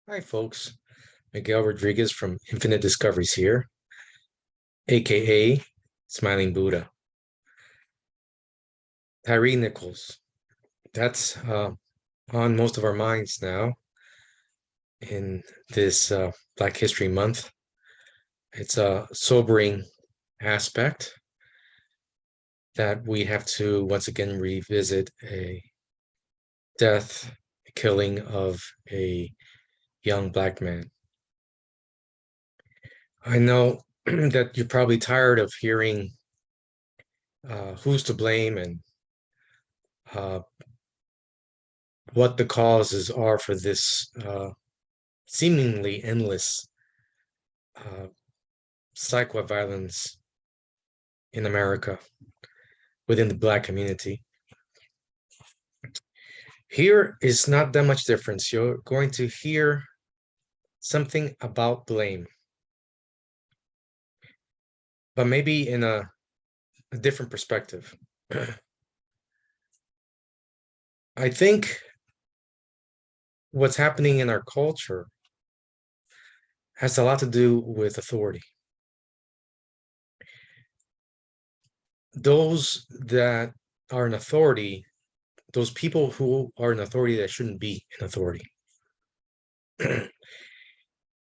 Hi, folks. Miguel Rodriguez from Infinite Discoveries here, aka Smiling Buddha. Tyre Nichols. That's on most of our minds now in this Black History Month. It's a sobering aspect that we have to once again revisit a death, a killing of a young Black man. I know that you're probably tired of hearing who's to blame and uh, what the causes are for this seemingly endless uh, cycle of violence in America within the Black community. Here is not that much difference. You're going to hear something about blame, but maybe in a different perspective. I think what's happening in our culture has a lot to do with authority. Those that are in authority, those people who are in authority that shouldn't be in authority.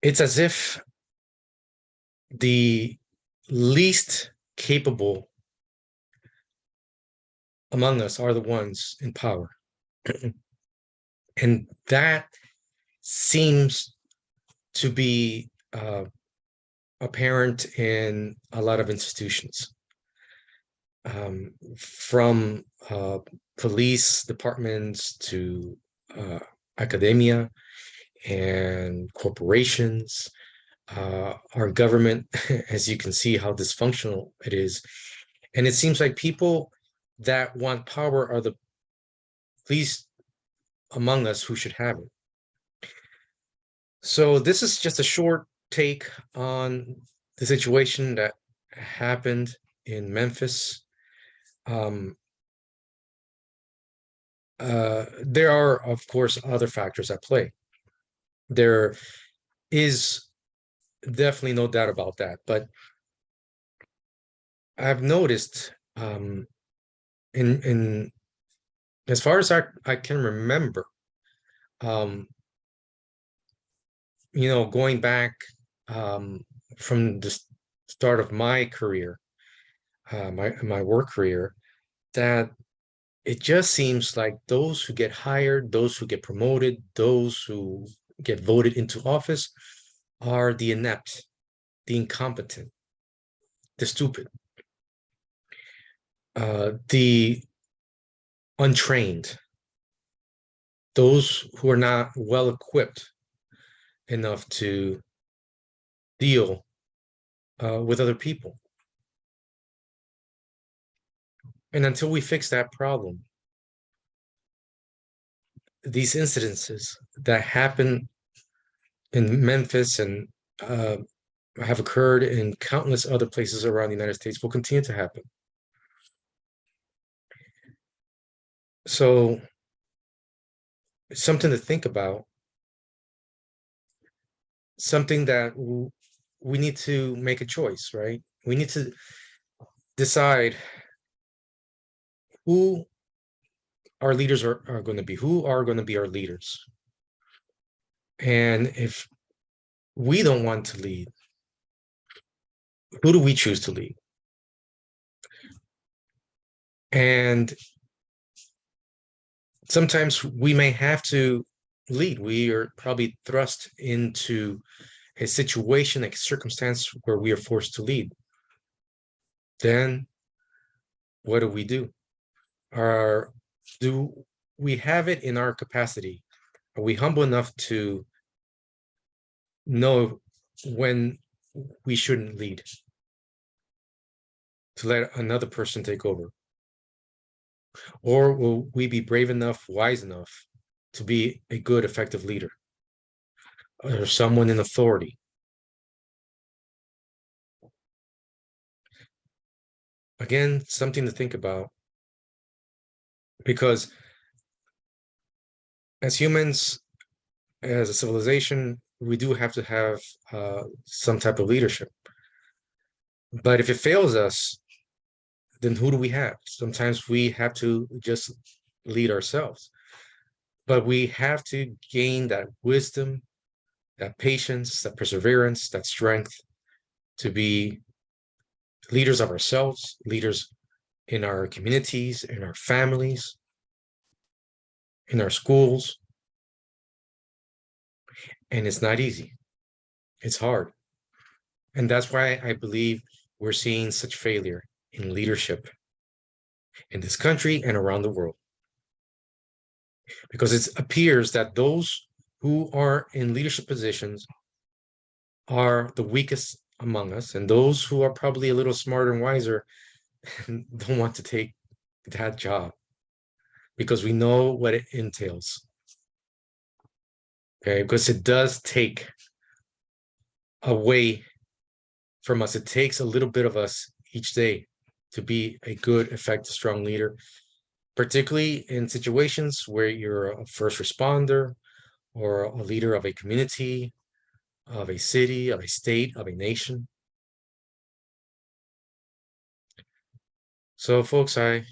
It's as if the least capable among us are the ones in power. And that seems to be apparent in a lot of institutions, from police departments to academia and corporations. Our government, as you can see how dysfunctional it is. And it seems like people that want power are the least among us who should have it. So this is just a short take on the situation that happened in Memphis. There are, of course, other factors at play. There is definitely no doubt about that. But I've noticed in as far as I can remember, going back from the start of my career, my work career, that it just seems like those who get hired, those who get promoted, those who get voted into office are the inept, the incompetent, the stupid, the untrained, those who are not well equipped enough to deal with other people. And until we fix that problem, these incidences that happen in Memphis and have occurred in countless other places around the United States will continue to happen. So it's something to think about, something that we need to make a choice, right? We need to decide who our leaders are going to be, who are going to be our leaders. And if we don't want to lead, who do we choose to lead? And sometimes we may have to lead. We are probably thrust into a situation, a circumstance where we are forced to lead. Then what do? Do we have it in our capacity? Are we humble enough to know when we shouldn't lead, to let another person take over? Or will we be brave enough, wise enough to be a good, effective leader or someone in authority? Again, something to think about, because as humans, as a civilization, we do have to have some type of leadership. But if it fails us, then who do we have? Sometimes we have to just lead ourselves. But we have to gain that wisdom, that patience, that perseverance, that strength to be leaders of ourselves, leaders in our communities, in our families, in our schools. And it's not easy. It's hard. And that's why I believe we're seeing such failure in leadership in this country and around the world. Because it appears that those who are in leadership positions are the weakest among us, and those who are probably a little smarter and wiser don't want to take that job because we know what it entails. Okay, because it does take away from us. It takes a little bit of us each day to be a good, effective, strong leader, particularly in situations where you're a first responder or a leader of a community, of a city, of a state, of a nation. So, folks, I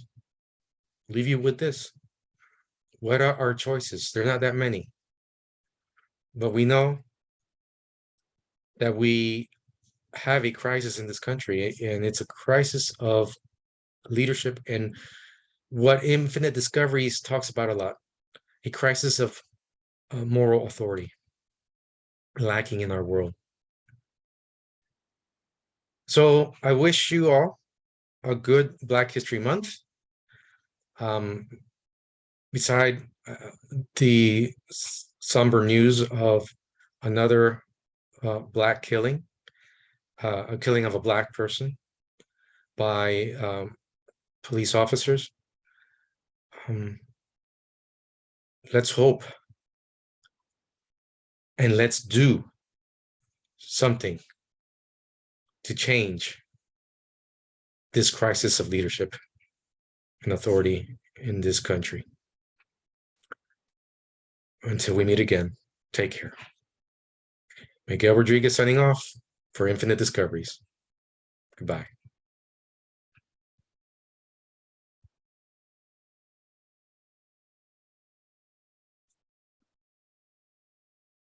leave you with this. What are our choices? They're not that many. But we know that we have a crisis in this country, and it's a crisis of leadership and what Infinite Discoveries talks about a lot, a crisis of moral authority lacking in our world. So I wish you all a good Black History Month. Beside the somber news of another Black killing, a killing of a Black person by police officers, let's hope and let's do something to change this crisis of leadership and authority in this country. Until we meet again, take care. Miguel Rodriguez signing off for Infinite Discoveries. Goodbye.